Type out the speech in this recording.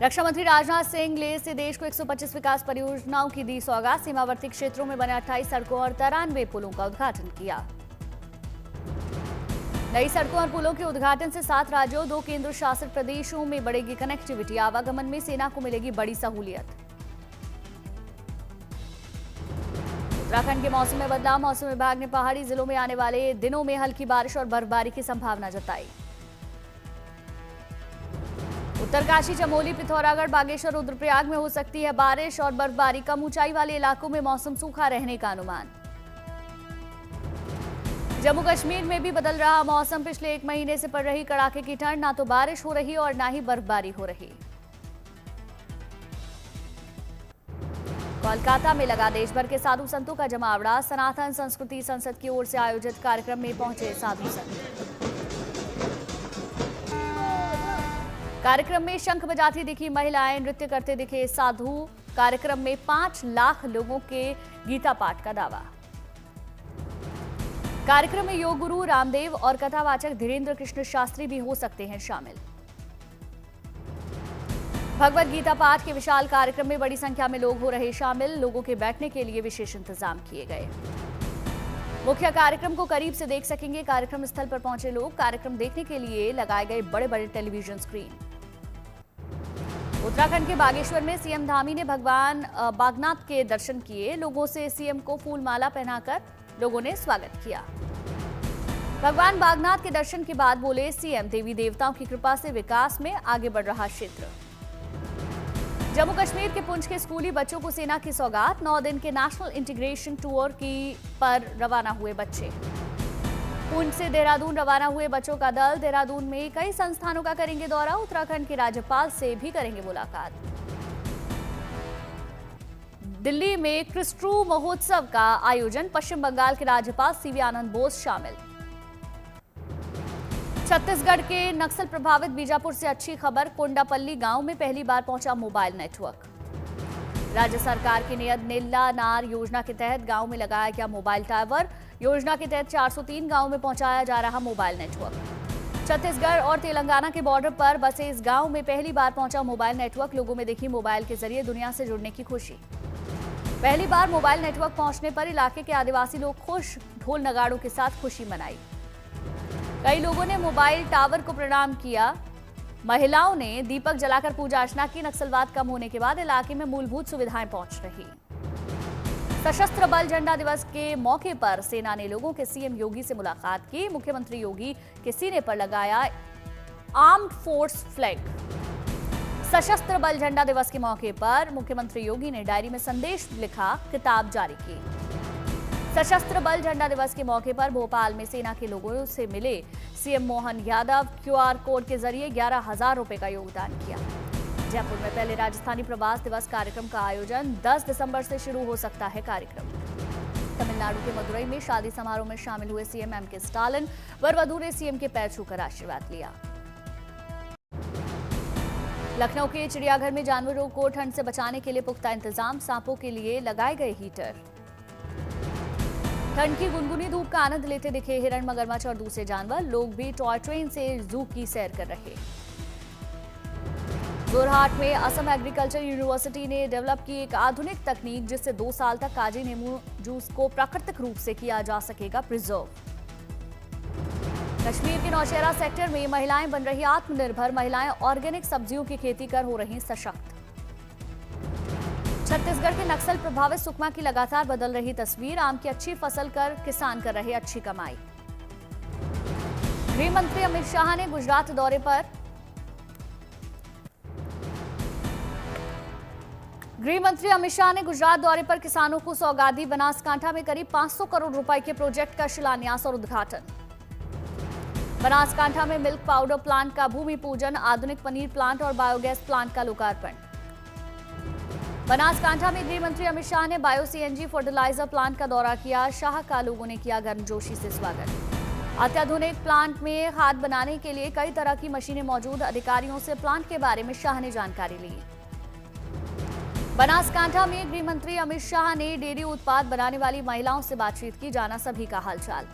रक्षा मंत्री राजनाथ सिंह लेह से देश को 125 विकास परियोजनाओं की दी सौगात। सीमावर्ती क्षेत्रों में बने 28 सड़कों और 93 पुलों का उद्घाटन किया। नई सड़कों और पुलों के उद्घाटन से 7 राज्यों 2 केंद्र शासित प्रदेशों में बढ़ेगी कनेक्टिविटी। आवागमन में सेना को मिलेगी बड़ी सहूलियत। उत्तराखंड के मौसम में बदलाव। मौसम विभाग ने पहाड़ी जिलों में आने वाले दिनों में हल्की बारिश और बर्फबारी की संभावना जताई। उत्तरकाशी, चमोली, पिथौरागढ़, बागेश्वर, रुद्रप्रयाग में हो सकती है बारिश और बर्फबारी। कम ऊंचाई वाले इलाकों में मौसम सूखा रहने का अनुमान। जम्मू कश्मीर में भी बदल रहा मौसम। पिछले 1 महीने से पड़ रही कड़ाके की ठंड, ना तो बारिश हो रही और ना ही बर्फबारी हो रही। कोलकाता में लगा देश भर के साधु संतों का जमावड़ा। सनातन संस्कृति संसद की ओर से आयोजित कार्यक्रम में पहुंचे साधु संत। कार्यक्रम में शंख बजाती दिखी महिलाएं, नृत्य करते दिखे साधु। कार्यक्रम में 5 लाख लोगों के गीता पाठ का दावा। कार्यक्रम में योग गुरु रामदेव और कथावाचक धीरेन्द्र कृष्ण शास्त्री भी हो सकते हैं शामिल। भगवत गीता पाठ के विशाल कार्यक्रम में बड़ी संख्या में लोग हो रहे शामिल। लोगों के बैठने के लिए विशेष इंतजाम किए गए। मुख्य कार्यक्रम को करीब से देख सकेंगे। कार्यक्रम स्थल पर पहुंचे लोग कार्यक्रम देखने के लिए लगाए गए बड़े बड़े टेलीविजन स्क्रीन। उत्तराखंड के बागेश्वर में सीएम धामी ने भगवान बागनाथ के दर्शन किए। लोगों से सीएम को फूल माला पहनाकर लोगों ने स्वागत किया। भगवान बागनाथ के दर्शन के बाद बोले सीएम, देवी देवताओं की कृपा से विकास में आगे बढ़ रहा क्षेत्र। जम्मू कश्मीर के पुंछ के स्कूली बच्चों को सेना की सौगात। 9 दिन के नेशनल इंटीग्रेशन टूर पर रवाना हुए बच्चे। पुंछ से देहरादून रवाना हुए बच्चों का दल देहरादून में कई संस्थानों का करेंगे दौरा। उत्तराखंड के राज्यपाल से भी करेंगे मुलाकात। दिल्ली में क्रिस्टू महोत्सव का आयोजन। पश्चिम बंगाल के राज्यपाल सीवी आनंद बोस शामिल। छत्तीसगढ़ के नक्सल प्रभावित बीजापुर से अच्छी खबर। कोंडापल्ली गांव में पहली बार पहुंचा मोबाइल नेटवर्क। राज्य सरकार की नियत नीला नार योजना के तहत गांव में लगाया गया मोबाइल टावर। योजना के तहत 403 गांव में पहुंचाया जा रहा मोबाइल नेटवर्क। छत्तीसगढ़ और तेलंगाना के बॉर्डर पर बसे इस गांव में पहली बार पहुंचा मोबाइल नेटवर्क। लोगों में देखी मोबाइल के जरिए दुनिया से जुड़ने की खुशी। पहली बार मोबाइल नेटवर्क पहुंचने पर इलाके के आदिवासी लोग खुश। ढोल नगाड़ों के साथ खुशी मनाई। कई लोगों ने मोबाइल टावर को प्रणाम किया। महिलाओं ने दीपक जलाकर पूजा अर्चना की। नक्सलवाद कम होने के बाद इलाके में मूलभूत सुविधाएं पहुंच रही। सशस्त्र बल झंडा दिवस के मौके पर सेना ने लोगों के सीएम योगी से मुलाकात की। मुख्यमंत्री योगी के सीने पर लगाया आर्म्ड फोर्स फ्लैग। सशस्त्र बल झंडा दिवस के मौके पर मुख्यमंत्री योगी ने डायरी में संदेश लिखा, किताब जारी की। सशस्त्र बल झंडा दिवस के मौके पर भोपाल में सेना के लोगों से मिले CM Mohan Yadav. QR code के जरिए 11,000 रुपए का योगदान किया। जयपुर में पहले राजस्थानी प्रवास दिवस कार्यक्रम का आयोजन। 10 दिसंबर से शुरू हो सकता है कार्यक्रम। तमिलनाडु के मदुरई में शादी समारोह में शामिल हुए सीएम एमके स्टालिन। वर वधू ने सीएम के पैर छूकर आशीर्वाद लिया। लखनऊ के चिड़ियाघर में जानवरों को ठंड से बचाने के लिए पुख्ता इंतजाम। सांपों के लिए लगाए गए हीटर। ठंड की गुनगुनी धूप का आनंद लेते दिखे हिरण, मगरमच्छ और दूसरे जानवर। लोग भी टॉय ट्रेन से जू की सैर कर रहे। जोरहाट में असम एग्रीकल्चर यूनिवर्सिटी ने डेवलप की एक आधुनिक तकनीक जिससे 2 साल तक काजी नींबू जूस को प्राकृतिक रूप से किया जा सकेगा प्रिजर्व। कश्मीर के नौशहरा सेक्टर में महिलाएं बन रही आत्मनिर्भर। महिलाएं ऑर्गेनिक सब्जियों की खेती कर हो रही सशक्त। छत्तीसगढ़ के नक्सल प्रभावित सुकमा की लगातार बदल रही तस्वीर। आम की अच्छी फसल कर किसान कर रहे अच्छी कमाई। गृह मंत्री अमित शाह ने गुजरात दौरे पर किसानों को सौगात दी। बनासकांठा में करीब 500 करोड़ रुपए के प्रोजेक्ट का शिलान्यास और उद्घाटन। बनासकांठा में मिल्क पाउडर प्लांट का भूमि पूजन। आधुनिक पनीर प्लांट और बायोगैस प्लांट का लोकार्पण। बनासकांठा में गृह मंत्री अमित शाह ने बायो सीएनजी फर्टिलाइजर प्लांट का दौरा किया। शाह का लोगों ने किया गर्मजोशी से स्वागत। अत्याधुनिक प्लांट में खाद बनाने के लिए कई तरह की मशीनें मौजूद। अधिकारियों से प्लांट के बारे में शाह ने जानकारी ली। बनासकांठा में गृह मंत्री अमित शाह ने डेयरी उत्पाद बनाने वाली महिलाओं से बातचीत की। जाना सभी का हालचाल।